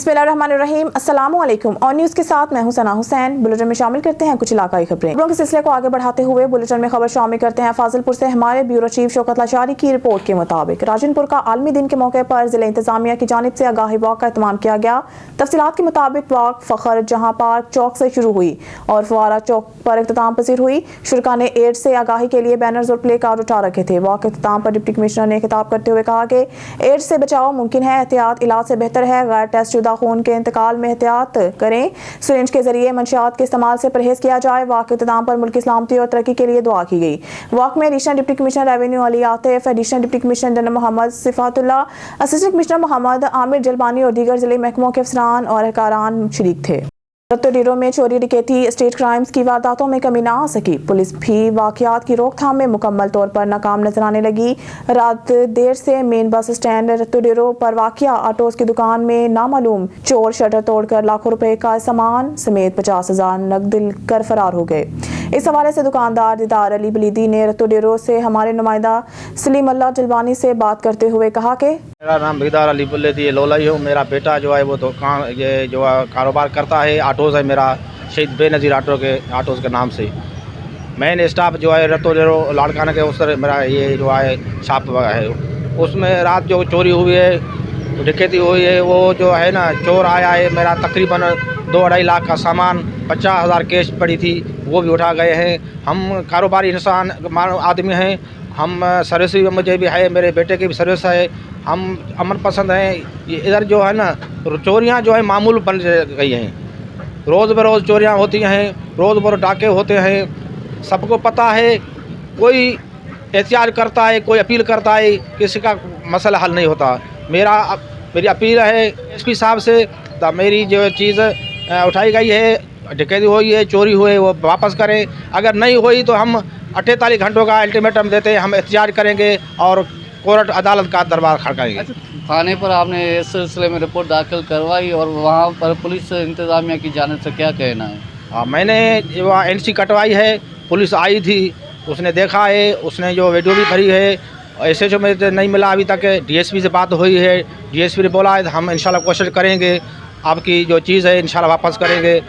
बिस्मिल्लाहिर्रहमानिर्रहीम, अस्सलाम वालेकुम। और न्यूज़ के साथ मैं हूं सना हुसैन। बुलेटिन में शामिल करते हैं कुछ इलाकाई खबरें। खबरों के सिलसिले को आगे बढ़ाते हुए बुलेटिन में खबर शामिल करते हैं फाजिलपुर से। हमारे ब्यूरो चीफ शौकत लाचारी की रिपोर्ट के मुताबिक राजनपुर का आलमी दिन के मौके पर जिला इंतजामिया की जानिब से आगाही वॉक का एहतमाम किया गया। तफसीलात के मुताबिक वॉक फखर जहां पार्क चौक से शुरू हुई और फुवारा चौक पर इख्तिताम पसीर हुई। शुरका ने एड्स से आगाही के लिए बैनर्स और प्ले कार्ड उठा रखे थे। वॉक के इख्तिताम पर डिप्टी कमिश्नर ने खिताब करते हुए कहा कि एड्स से बचाव मुमकिन है, एहतियात इलाज से बेहतर है। गैर टेस्ट शुदा खून के इंतकाल में एहतियात करें। सिरिंज के जरिए मंशियात के इस्तेमाल से परहेज किया जाए। वॉक के इख्तिताम पर मुल्क की सलामती और तरक्की के लिए दुआ की गई। वॉक में additional deputy commissioner revenue Ali Atif, additional deputy commissioner general Mohammad Sifatullah, assistant commissioner Mohammad Aamir Jalbani और दीगर जिले महकमों के अफसरान और अहकारान शरीक थे। रत्तोडीरो में चोरी, डकैती, स्टेट क्राइम्स की वारदातों में कमी ना आ सकी। पुलिस भी वाकयात की रोकथाम में मुकम्मल तौर पर नाकाम नजर आने लगी। रात देर से मेन बस स्टैंड रत्तोडीरो पर वाकया ऑटोज की दुकान में नामालूम चोर शटर तोड़कर लाखों रुपए का सामान समेत 50,000 नकद कर फरार हो गए। इस हवाले से दुकानदार दीदार अली बलीदी ने रत्तोडीरो से हमारे नुमाइंदा सलीम अल्लाह जलवानी से बात करते हुए कहा कि मेरा नाम दीदार अली बलीदी लोलाई हो। मेरा बेटा जो है वो दुकान ये जो कारोबार करता है, ऑटोज़ है मेरा शहीद बेनज़ीर ऑटोज़ के नाम से। मेन स्टाफ जो है रत्तोडीरो लाड़काना के उस तरह मेरा ये जो है शॉप है, उसमें रात जो चोरी हुई है, डकैती हुई है, वो जो है ना चोर आया है। मेरा तकरीबन 2-2.5 लाख का सामान, 50,000 कैश पड़ी थी, वो भी उठा गए हैं। हम कारोबारी इंसान आदमी हैं, हम सर्विस भी मुझे भी है, मेरे बेटे की भी सर्विस है, हम अमन पसंद हैं। ये इधर जो है ना चोरियां जो है मामूल बन गई हैं। रोज़ बरोज़ चोरियां होती हैं, रोज़ बरोज़ डाके होते हैं। सबको पता है, कोई एहतियात करता है, कोई अपील करता है, किसी का मसला हल नहीं होता। मेरी अपील है एसपी साहब से, मेरी जो चीज़ उठाई गई है, डकैती हुई है, चोरी हुई है, वो वापस करें। अगर नहीं हुई तो हम 48 घंटों का अल्टीमेटम देते हैं, हम एहतियात करेंगे और कोर्ट अदालत का दरबार खड़काएंगे। थाने पर आपने इस सिलसिले में रिपोर्ट दाखिल करवाई और वहाँ पर पुलिस इंतज़ामिया की जानिब से क्या कहना है? हाँ, मैंने वहाँ एनसी कटवाई है, पुलिस आई थी, उसने देखा है, उसने जो वीडियो भी भरी है। SHO में तो नहीं मिला अभी तक, DSP से बात हुई है, DSP ने बोला है हम इंशाल्लाह कोशिश करेंगे, आपकी जो चीज़ है इंशाल्लाह वापस करेंगे,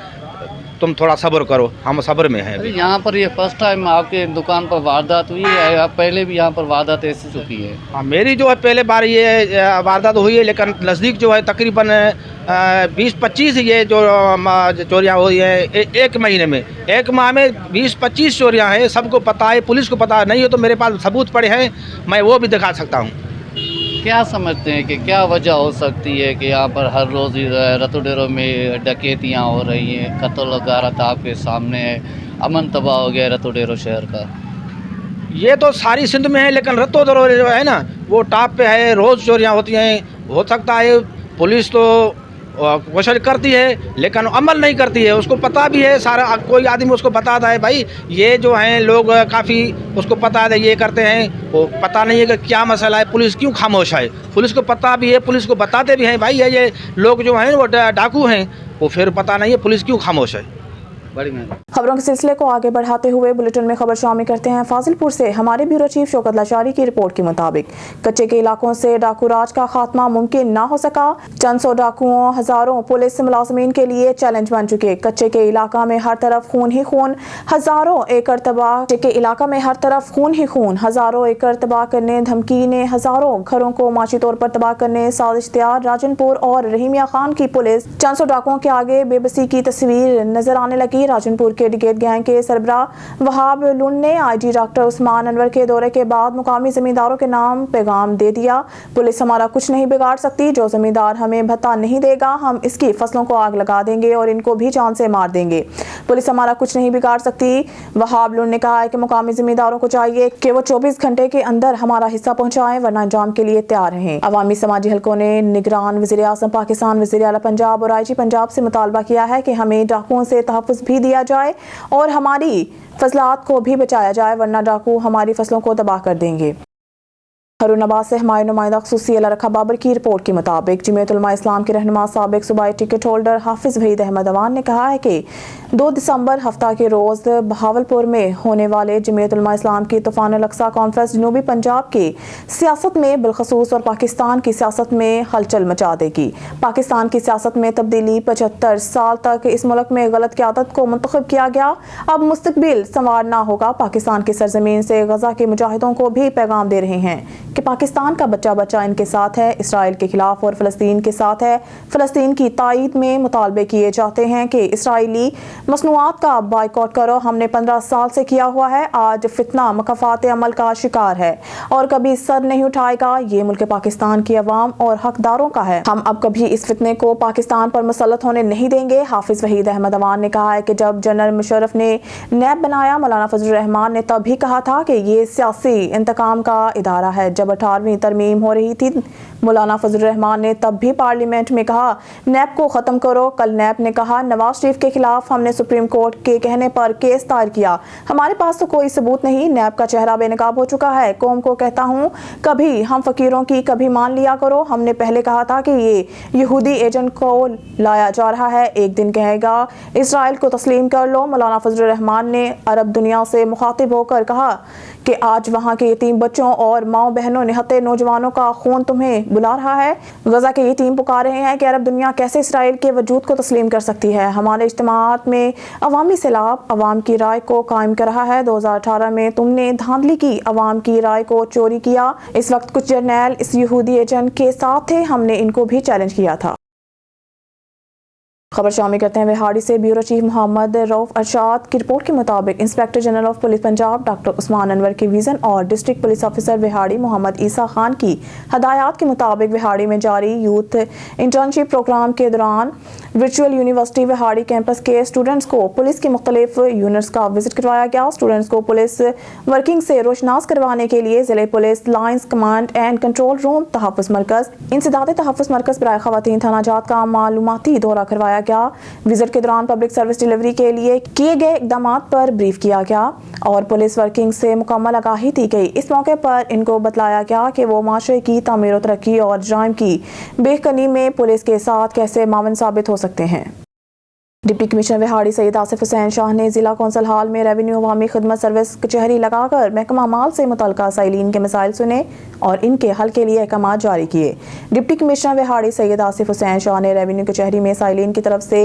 तुम थोड़ा सब्र करो। हम सब्र में हैं। यहाँ पर ये फर्स्ट टाइम आपके दुकान पर वारदात हुई है या पहले भी यहाँ पर वारदात ऐसी चुकी है? हाँ, मेरी जो है पहले बार ये वारदात हुई है, लेकिन नज़दीक जो है तकरीबन 20-25 ये जो चोरियाँ हुई हैं एक महीने में। एक माह में 20-25 चोरियाँ हैं। सबको पता है, पुलिस को पता नहीं हो तो मेरे पास सबूत पड़े हैं, मैं वो भी दिखा सकता हूँ। क्या समझते हैं कि क्या वजह हो सकती है कि यहाँ पर हर रोज़ रत्तोडीरो में डकैतियाँ हो रही हैं, कत्ल गारत आपके सामने है, अमन तबाह हो गया रत्तोडीरो शहर का? ये तो सारी सिंध में है, लेकिन रत्तोडीरो जो है ना वो टॉप पे है, रोज़ चोरियाँ होती हैं। हो सकता है पुलिस तो कोशिश करती है लेकिन अमल नहीं करती है। उसको पता भी है, सारा कोई आदमी उसको बताता है भाई ये जो हैं लोग काफ़ी उसको पता है ये करते हैं, वो पता नहीं है कि क्या मसला है, पुलिस क्यों खामोश है। पुलिस को पता भी है, पुलिस को बताते भी हैं भाई ये लोग जो हैं वो डाकू हैं, वो फिर पता नहीं है पुलिस क्यों खामोश है। खबरों के सिलसिले को आगे बढ़ाते हुए बुलेटिन में खबर शामिल करते हैं फाजिलपुर से। हमारे ब्यूरो चीफ शौकत लाचारी की रिपोर्ट के मुताबिक कच्चे के इलाकों से डाकू राज का खात्मा मुमकिन ना हो सका। चंद सौ डाकुओं, हजारों पुलिस मुलाजमीन के लिए चैलेंज बन चुके। कच्चे के इलाका में हर तरफ खून ही खून, हजारों एकड़ तबाह के इलाका में हर तरफ खून ही खून, हजारों एकड़ तबाह करने, धमकी ने हजारों घरों को माशी तौर पर तबाह करने, साजिश तैयार। राजनपुर और रहीमिया खान की पुलिस चंद सौ डाकुओं के आगे बेबसी की तस्वीर नजर आने लगी। राजनपुर के डकैत गैंग के सरबराह वहाब लुन ने IG डॉक्टर उस्मान अनवर के दौरे के बाद मुकामी जमींदारों के नाम पैगाम दे दिया। पुलिस हमारा कुछ नहीं बिगाड़ सकती, जो जमींदार हमें भत्ता नहीं देगा हम इसकी फसलों को आग लगा देंगे और इनको भी जान से मार देंगे। पुलिस हमारा कुछ नहीं बिगाड़ सकती। वहाब लुन ने कहा है कि मुकामी जमींदारों को चाहिए कि वो 24 घंटे के अंदर हमारा हिस्सा पहुंचाएं, वरना अंजाम के लिए तैयार रहें। अवामी समाजी हलकों ने निगरान वज़ीर आज़म पाकिस्तान, वज़ीर आला पंजाब और IG पंजाब से मुतालबा किया है कि हमें डाकुओं से तहफ़्फ़ुज़ भी दिया जाए और हमारी फसलात को भी बचाया जाए, वरना डाकू हमारी फसलों को तबाह कर देंगे। हरून आबाद से हमारे नुमाइंदा ख़ुसूसी अला बाबर की रिपोर्ट के मुताबिक जमीयत उलमा इस्लाम के रहनुमा साबिक सूबाई टिकट होल्डर हाफिज़ वहीद अहमद अवान ने कहा है कि 2 दिसंबर हफ्ता के रोज़ बहावलपुर में होने वाले जमीयत उलमा इस्लाम की तूफ़ान अल-अक़सा कॉन्फ्रेंस जनूबी पंजाब के सियासत में बिलखसूस और पाकिस्तान की सियासत में हलचल मचा देगी। पाकिस्तान की सियासत में तब्दीली 75 साल तक इस मुल्क में गलत क़यादत को मुंतखब किया गया, अब मुस्तकबिल संवारना होगा। पाकिस्तान की सरजमीन से गजा के मुजाहिदों को भी पैगाम दे रहे हैं कि पाकिस्तान का बच्चा बच्चा इनके साथ है, इसराइल के खिलाफ और फ़लस्तीन के साथ है। फ़लस्तीन की तायीद में मुतालबे किए जाते हैं कि इसराइली मसनूआत का बाइकआउट करो। हमने 15 साल से किया हुआ है, आज फितना मकफात अमल का शिकार है और कभी सर नहीं उठाएगा। ये मुल्क पाकिस्तान की अवाम और हकदारों का है, हम अब कभी इस फितने को पाकिस्तान पर मुसल्लत होने नहीं देंगे। हाफिज़ वहीद अहमद अवान ने कहा है कि जब जनरल मुशर्रफ ने नैब बनाया, मौलाना फजलुर रहमान ने तब भी कहा था कि ये सियासी इंतकाम का इदारा है। जब 18वीं तरमीम हो रही थी, मौलाना फजलुर रहमान ने तब भी पार्लियामेंट में कहा नैब को ख़त्म करो। कल नैब ने कहा नवाज शरीफ के खिलाफ हमने सुप्रीम कोर्ट के कहने पर केस दायर किया, हमारे पास तो कोई सबूत नहीं। नैब का चेहरा बेनकाब हो चुका है। कौम को कहता हूँ, कभी हम फकीरों की कभी मान लिया करो। हमने पहले कहा था कि ये यहूदी एजेंट को लाया जा रहा है, एक दिन कहेगा इसराइल को तस्लीम कर लो। मौलाना फजलुर रहमान ने अरब दुनिया से मुखातिब होकर कहा कि आज वहाँ के यतीम बच्चों और माओ बहनों निहत्ते नौजवानों का खून तुम्हें बुला रहा है। गजा के यतीम पुकार रहे हैं कि अरब दुनिया कैसे इसराइल के वजूद को तस्लीम कर सकती है। हमारे इज्तिमाआत में अवामी सैलाब अवाम की राय को कायम कर रहा है। 2018 में तुमने धांधली की, अवाम की राय को चोरी किया। इस वक्त कुछ जर्नैल इस यहूदी एजेंट के साथ थे, हमने इनको भी चैलेंज किया था। खबर शामिल करते हैं विहाड़ी से। ब्यूरो चीफ मोहम्मद रऊफ अरशाद की रिपोर्ट के मुताबिक inspector general of police Punjab doctor Usman Anwar के विजन और district police officer Vehari Mohammad Isa Khan की हदायत के मुताबिक विहाड़ी में जारी यूथ इंटर्नशिप प्रोग्राम के दौरान वर्चुअल यूनिवर्सिटी विहाड़ी कैंपस के स्टूडेंट्स को पुलिस के मुख्तलिफ यूनिट्स का विजिट करवाया गया। स्टूडेंट्स को पुलिस वर्किंग से रोशनास करवाने के लिए जिले police lines command and control room तहफ़्फ़ुज़ मरकज़ इंसदाद तहफ़्फ़ुज़ मरकज़ बराए ख़वातीन थाना जात का मालूमाती दौरा करवाया गया। विजिट के दौरान पब्लिक सर्विस डिलीवरी के लिए किए गए इक़दामात पर ब्रीफ किया गया और पुलिस वर्किंग से मुकम्मल आगाही दी गई। इस मौके पर इनको बतलाया गया कि वो माशरे की तामीर व तरक्की और जराइम की बेखनी में पुलिस के साथ कैसे मावन साबित हो सकते हैं। डिप्टी कमिश्नर विहाड़ी सैयद आसिफ हुसैन शाह ने जिला कौंसल हाल में रेवेन्यू अवामी खिदमत सर्विस कचहरी लगाकर महकमा माल से मुतल्लिका साइलिन के मसाइल सुने और इनके हल के लिए अहकाम जारी किए। डिप्टी कमिश्नर विहाड़ी सैयद आसिफ हुसैन शाह ने रेवेन्यू कचहरी में साइलिन की तरफ से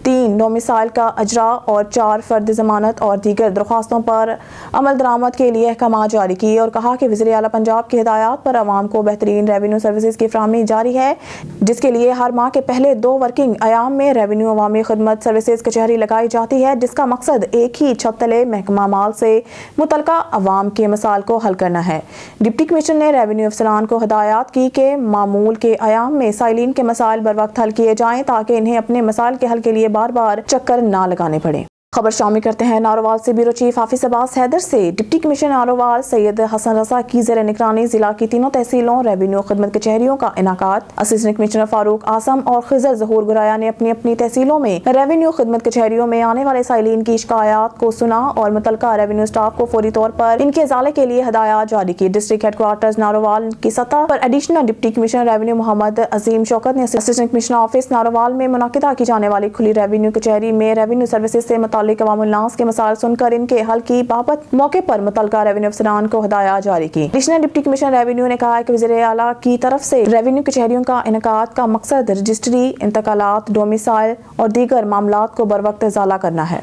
3 नौमिसाइल का अजरा और 4 फर्द जमानत और दीगर दरख्वास्तों पर अमल दरामद के लिए अहकाम जारी किए और कहा कि वज़ीर आला पंजाब की हिदायत पर आवाम को बेहतरीन रेवेन्यू सर्विसेज की फराहमी जारी है, जिसके लिए हर माह के पहले 2 वर्किंग अयाम में रेवेन्यू अवामी खिदमत सर्विसेज कचहरी लगाई जाती है, जिसका मकसद एक ही छत तले महकमा माल से मुतल्लिका अवाम के मसाइल को हल करना है। डिप्टी कमिश्नर ने रेवेन्यू अफसरान को हिदायत की कि मामूल के अयाम में साइलिन के मसाइल बर वक्त हल किए जाएं ताकि इन्हें अपने मसाइल के हल के लिए बार बार चक्कर ना लगाने पड़े। खबर शामिल करते हैं नारोवाल से। ब्यूरो चीफ हाफिज अब्बास हैदर से डिप्टी कमिश्नर नारोवाल सैयद हसन रजा की ज़ेर निगरानी जिला की 3 तहसीलों रेवेन्यू खिदमत कचहरियों का इनाकात। असिस्टेंट कमिश्नर फारूक आसम और खिजर ज़हूर गुराया ने अपनी अपनी तहसीलों में रेवेन्यू खिदमत कचहरियों में आने वाले साइलिन की शिकायत को सुना और मुतल्लिका रेवेन्यू स्टाफ को फौरी तौर पर इनके इजाले के लिए हदायत जारी की। डिस्ट्रिक्ट हेडक्वार्टर्स नारोवाल की सतह पर additional deputy commissioner revenue Mohammad Azeem Shaukat ने असिस्टेंट कमिश्नर ऑफिस नारोवाल में मुनाकिदा की जाने वाली खुली रेवेन्यू कचहरी में रेवेन्यू सर्विसेज से अवामुल नास के मसाइल सुनकर इनके हल की बाबत मौके पर मुतल्लिका रेवेन्यू अफसरान को हदायत जारी की। एडिशनल डिप्टी कमिश्नर रेवेन्यू ने कहा कि वज़ीर आला की तरफ से रेवेन्यू कचहरियों का इनेकात का मकसद रजिस्ट्री, इंतकालात, डोमिसाइल और दीगर मामलात को बरवक्त इजाला करना है।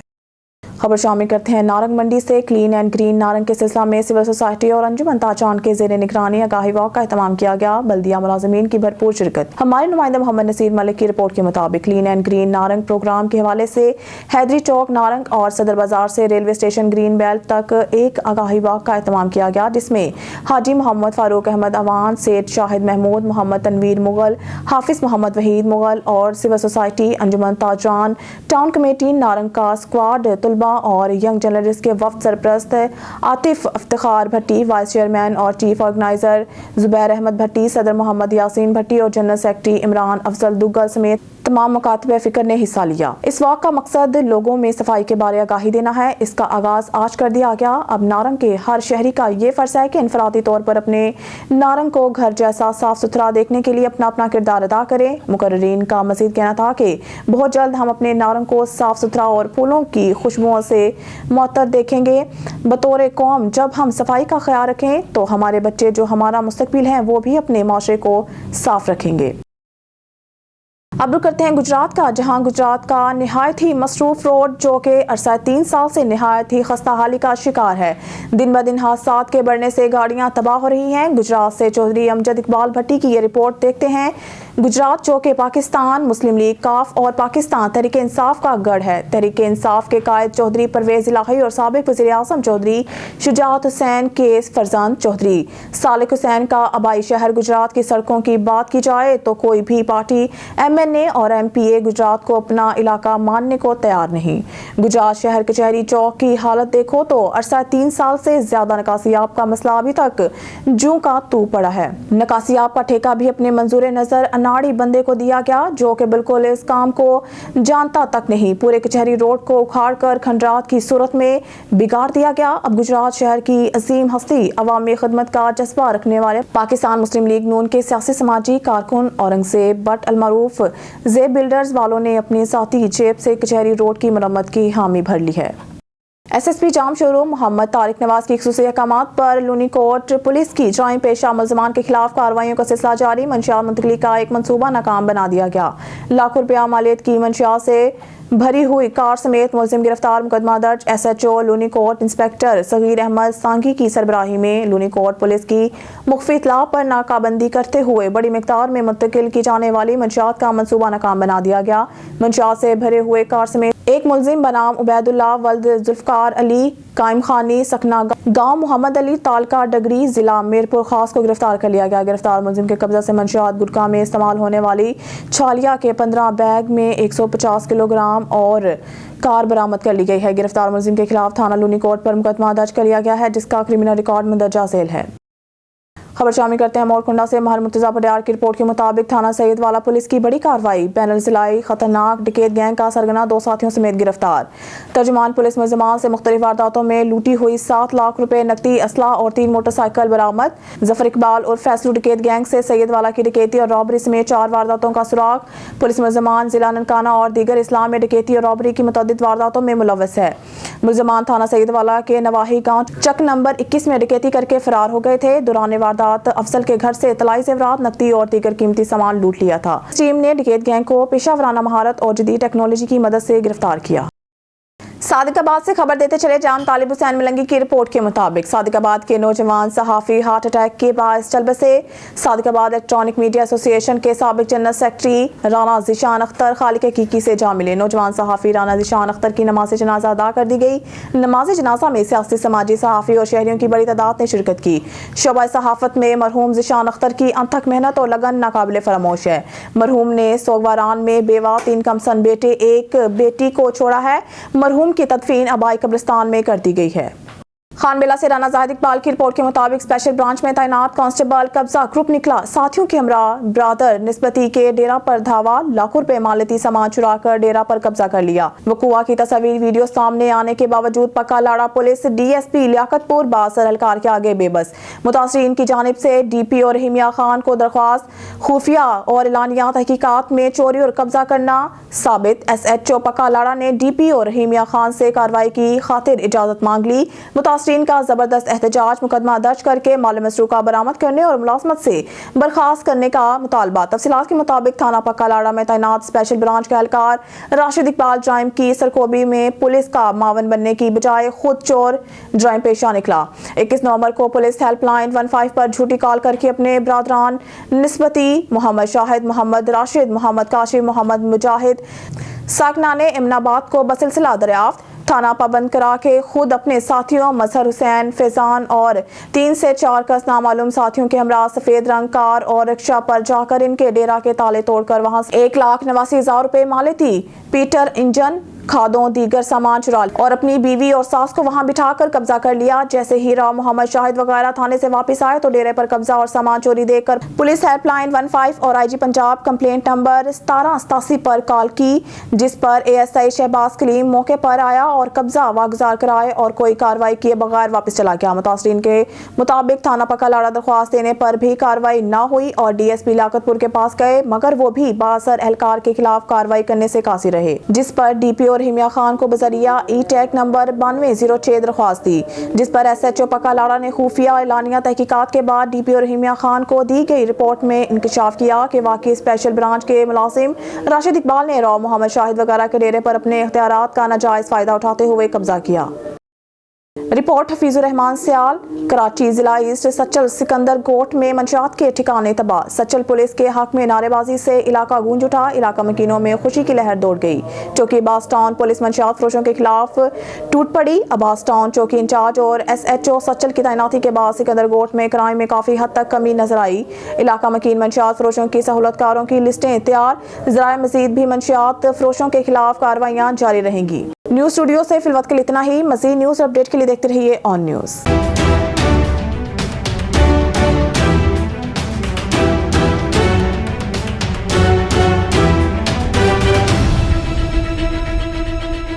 खबर शामिल करते हैं नारंग मंडी से। क्लीन एंड ग्रीन नारंग के सिलसिला में सिविल सोसाइटी और अंजुमन ताचान के ज़ेर निगरानी आगाही वॉक का एहतमाम किया गया। बल्दिया मुलाजिमीन की भरपूर शिरकत। हमारे नुमाइंदा मोहम्मद नसीर मलिक की रिपोर्ट के मुताबिक clean and green Narang programme के हवाले से हैदरी चौक नारंग और सदर बाजार से रेलवे स्टेशन ग्रीन बेल्ट तक एक आगाही वॉक का एहतमाम किया गया, जिसमें हाजी मोहम्मद फारूक अहमद अवान, सेठ शाहिद महमूद, मोहम्मद तनवीर मुगल, हाफिज मोहम्मद वहीद मुगल और सिविल सोसाइटी अंजुमन ताजान टाउन कमेटी नारंग का स्क्वाड तलबा और यंग जर्नलिस्ट के वफ्द सरप्रस्त आतिफ इफ्तिखार भट्टी, वाइस चेयरमैन और चीफ ऑर्गेनाइजर जुबैर अहमद भट्टी, सदर मोहम्मद यासीन भट्टी और जनरल सेक्रेटरी इमरान अफजल दुग्गल समेत तमाम मुकातबे फ़िक्र ने हिस्सा लिया। इस वॉक का मकसद लोगों में सफाई के बारे आगाही देना है। इसका आगाज़ आज कर दिया गया। अब नारंग के हर शहरी का ये फ़र्ज़ है कि इनफरादी तौर पर अपने नारंग को घर जैसा साफ सुथरा देखने के लिए अपना अपना किरदार अदा करें। मुकर्रीन का मज़ीद कहना था कि बहुत जल्द हम अपने नारंग को साफ सुथरा और फूलों की खुशबुओं से मुअत्तर देखेंगे। बतौर कौम जब हम सफाई का ख्याल रखें तो हमारे बच्चे जो हमारा मुस्तकबिल हैं वो भी अपने माशरे को साफ रखेंगे। अब रुक करते हैं गुजरात का, जहां गुजरात का निहायत ही मसरूफ रोड जो कि अरसा 3 साल से निहायत ही खस्ता हाली का शिकार है। दिन ब दिन हादसात के बढ़ने से गाड़ियां तबाह हो रही हैं। गुजरात से चौधरी अमजद इकबाल भट्टी की ये रिपोर्ट देखते हैं। गुजरात जो कि पाकिस्तान मुस्लिम लीग काफ और पाकिस्तान तहरीक इंसाफ का गढ़ है। तहरीक इंसाफ के कायद चौधरी परवेज इलाही और साबिक वज़ीर आज़म चौधरी शुजात हुसैन के फरजंद चौधरी सालिक हुसैन का आबाई शहर गुजरात की सड़कों की बात की जाए तो कोई भी पार्टी MNA और MPA गुजरात को अपना इलाका मानने को तैयार नहीं। गुजरात शहर कचहरी चौक की हालत देखो तो अरसा 3 साल से ज्यादा नकासियाब का मसला अभी तक जूं का तू पड़ा है। नकासियाब का ठेका भी अपने मंजूर नजर अनाड़ी बंदे को दिया गया जो कि बिल्कुल इस काम को जानता तक नहीं। पूरे कचहरी रोड को उखाड़ कर खंडरात की सूरत में बिगाड़ दिया गया। अब गुजरात शहर की अजीम हस्ती अवामी खिदमत का जज्बा रखने वाले पाकिस्तान मुस्लिम लीग नून के सियासी समाजी कारकुन औरंगजेब भट्ट अलमारूफ जेब बिल्डर्स वालों ने अपनी साथी जेब से कचहरी रोड की मरम्मत की हामी भर ली है। SSP जाम शोरूम मोहम्मद तारिक नवाज की खुसूसी अहकामात पर लूनी कोट पुलिस की जराइम पेशा मुलजमान के खिलाफ कार्रवाइयों का सिलसिला जारी। मंशियात मुंतकली का एक मंसूबा नाकाम बना दिया गया। लाखों रुपया मालियत की मंशियात से भरी हुई कार समेत मुलजिम गिरफ्तार। मुकदमा दर्ज SHO लूनी कोट इंस्पेक्टर सगीर अहमद सांगी की सरबराही में लूनी कोट पुलिस की मुख्फी इतला पर नाकाबंदी करते हुए बड़ी मिकदार में मुंतकिल की जाने वाली मंशियात का मंसूबा नाकाम बना दिया गया। मंशियात से भरे हुए कार समेत एक मुलजिम बनाम उबैदुल्लाह वल्द जुल्फकार अली कायम खानी सकना गांव मोहम्मद अली तालका डगरी जिला मीरपुर खास को गिरफ्तार कर लिया गया। गिरफ्तार मुलजिम के कब्जा से मंशियात गुटखा में इस्तेमाल होने वाली छालिया के 15 बैग में 150 किलोग्राम और कार बरामद कर ली गई है। गिरफ्तार मुलजिम के खिलाफ थाना लूनी कोट पर मुकदमा दर्ज कर लिया गया है जिसका क्रिमिनल रिकॉर्ड मंदरजा झेल है। खबर शामिल करते हैं मोरकुंडा से। महर मुर्तजा पटियार की रिपोर्ट के मुताबिक थाना सैयद वाला पुलिस की बड़ी कार्रवाई। बैनल जिलाई खतरनाक डकैत गैंग का सरगना 2 साथियों समेत गिरफ्तार। तर्जुमान पुलिस मुलजमान से मुख्तलिफ वारदातों में लूटी हुई 7 लाख रुपए नकदी असला और 3 मोटरसाइकिल बरामद। जफर इकबाल और फैसलू डकैत गैंग से सैयद वाला की डकैती और रॉबरी समेत 4 वारदातों का सुराग। पुलिस मुलजमान जिला ननकाना और दीगर इस्लाम में डकैती और रॉबरी की मुतअद्दिद वारदातों में मुलव्वस है। मुलजमान थाना सैयद वाला के नवाही गांव चक नंबर 21 में डकैती करके फरार हो गए थे। दौरान वारदात अफजल के घर से इतलाई जेवरात नकदी और दीगर कीमती सामान लूट लिया था। टीम ने डकैत गैंग को पेशावराना महारत और जदीद टेक्नोलॉजी की मदद से गिरफ्तार किया। सादिकाबाद से खबर देते चले जान तालिब हुसैन मलंगी की रिपोर्ट के मुताबिक सादिकाबाद के नौजवान सहाफ़ी हार्ट अटैक के बायस चल बसे। सादिकाबाद इलेक्ट्रॉनिक मीडिया एसोसिएशन के साबिक जनरल सेक्रेटरी राना ज़ीशान अख्तर खालिक हकीकी से जा मिले। नौजवान सहाफ़ी राना ज़ीशान अख्तर की नमाज जनाजा अदा कर दी गई। नमाज जनाजा में सियासी समाजी सहाफ़ी और शहरियों की बड़ी तादाद ने शिरकत की। शोबा सहाफ़त में मरहूम ज़ीशान अख्तर की अनथक मेहनत और लगन नाकाबिल फरामोश है। मरहूम ने सोगवारान में बेवा 3 कमसन बेटे एक बेटी को छोड़ा है। मरहूम की तदफीन आबाई कब्रिस्तान में कर दी गई है। खानबेला से राना जाहिद इकबाल की रिपोर्ट के मुताबिक स्पेशल ब्रांच में तैनात कांस्टेबल कब्जा ग्रुप निकला। साथियों के हमरा ब्रादर निस्बती के डेरा पर धावा। लाखों रुपए मालती सामान चुरा कर डेरा पर कब्जा कर लिया। वकुआ की तस्वीर वीडियो सामने आने के बावजूद पक्का लाड़ा पुलिस DSP लियाकतपुर बासर हलकार के आगे बेबस। मुतासरीन की जानिब से DPO रहीमिया खान को दरख्वास्त। खुफिया और एलानिया तहकीकात में चोरी और कब्जा करना साबित। SHO पक्का लाड़ा ने DPO रहीमिया खान से कार्रवाई की खातिर इजाजत मांग ली। मुतासरीन का जबरदस्त एहतजाज मुकदमा दर्ज करके माल मसरूका बरामद करने और मुलाजमत से बर्खास्त करने का मुतालबा। तफसीलात के मुताबिक थाना पक्का लाड़ा में तैनात स्पेशल ब्रांच के एहलकार राशिद इकबाल जराइम की सरकोबी में पुलिस का मावन बनने की बजाय खुद चोर जराइम पेशा निकला। 21 नवंबर को पुलिस हेल्पलाइन 15 पर झूठी कॉल करके अपने बरादरान निस्बती मोहम्मद शाहिद, मोहम्मद राशिद, मोहम्मद काशिम, मोहम्मद मुजाहिद साकनाने इमनाबाद को बसिलसिला दरियाफ्त। थाना पाबंद करा के खुद अपने साथियों मजहर हुसैन, फैजान और 3 से 4 कस नामालूम साथियों के हमरा सफेद रंग कार और रिक्शा पर जाकर इनके डेरा के ताले तोड़कर वहां से 1,89,000 रुपए मालिती पीटर इंजन खादों दीगर सामान चुरा लिया और अपनी बीवी और सास को वहां बिठाकर कब्जा कर लिया। जैसे ही राव मोहम्मद शाहिद वगैरह थाने से वापस आए तो डेरे पर कब्जा और सामान चोरी देकर पुलिस हेल्पलाइन 15 और आईजी पंजाब कंप्लेंट नंबर 1787 पर कॉल की, जिस पर एएसआई शहबाज कलीम मौके पर आया और कब्जा वागुजार कराए और कोई कार्रवाई किए बगैर वापस चला गया। मुतासरीन के मुताबिक थाना पक्का लाड़ा दरख्वास्त देने पर भी कार्रवाई न हुई और डीएसपी लाकतपुर के पास गए, मगर वो भी बासर एहलकार के खिलाफ कार्रवाई करने से कासिर रहे, जिस पर डीपीओ रहीमिया खान को बजरिया ई टैग नंबर 9206 दरख्वास्त दी, जिस पर एसएचओ पक्का लाड़ा ने खुफिया एलानिया तहकीकात के बाद डीपीओ रहीमिया खान को दी गई रिपोर्ट में इंकशाफ किया कि वाकई स्पेशल ब्रांच के मुलाजिम राशिद इकबाल ने राव मोहम्मद शाहिद वगैरह के डेरे पर अपने इख्तियारात का नाजायज फायदा उठाते हुए कब्जा किया। रिपोर्ट हफीजुर रहमान सियाल, कराची। जिला ईस्ट सचल सिकंदर गोट में मंशियात के ठिकाने तबाह। सचल पुलिस के हक में नारेबाजी से इलाका गूंज उठा। इलाका मकीनों में खुशी की लहर दौड़ गई। चौकी अब्बास टाउन पुलिस मंशियात फरोशों के खिलाफ टूट पड़ी। अब्बास टाउन चौकी इंचार्ज और एसएचओ सचल की तैनाती के बाद सिकंदर गोट में क्राइम में काफी हद तक कमी नजर आई। इलाका मकीन मंशियात फरोशों की सहूलतकारों की लिस्टें तैयार। ज़राए मजीद भी मंशियात फरोशों के खिलाफ कार्रवाइयां जारी रहेंगी। न्यूज़ स्टूडियो से फिलवक्त के लिए इतना ही। मज़ीद न्यूज़ अपडेट के लिए देखते रहिए ऑन न्यूज़।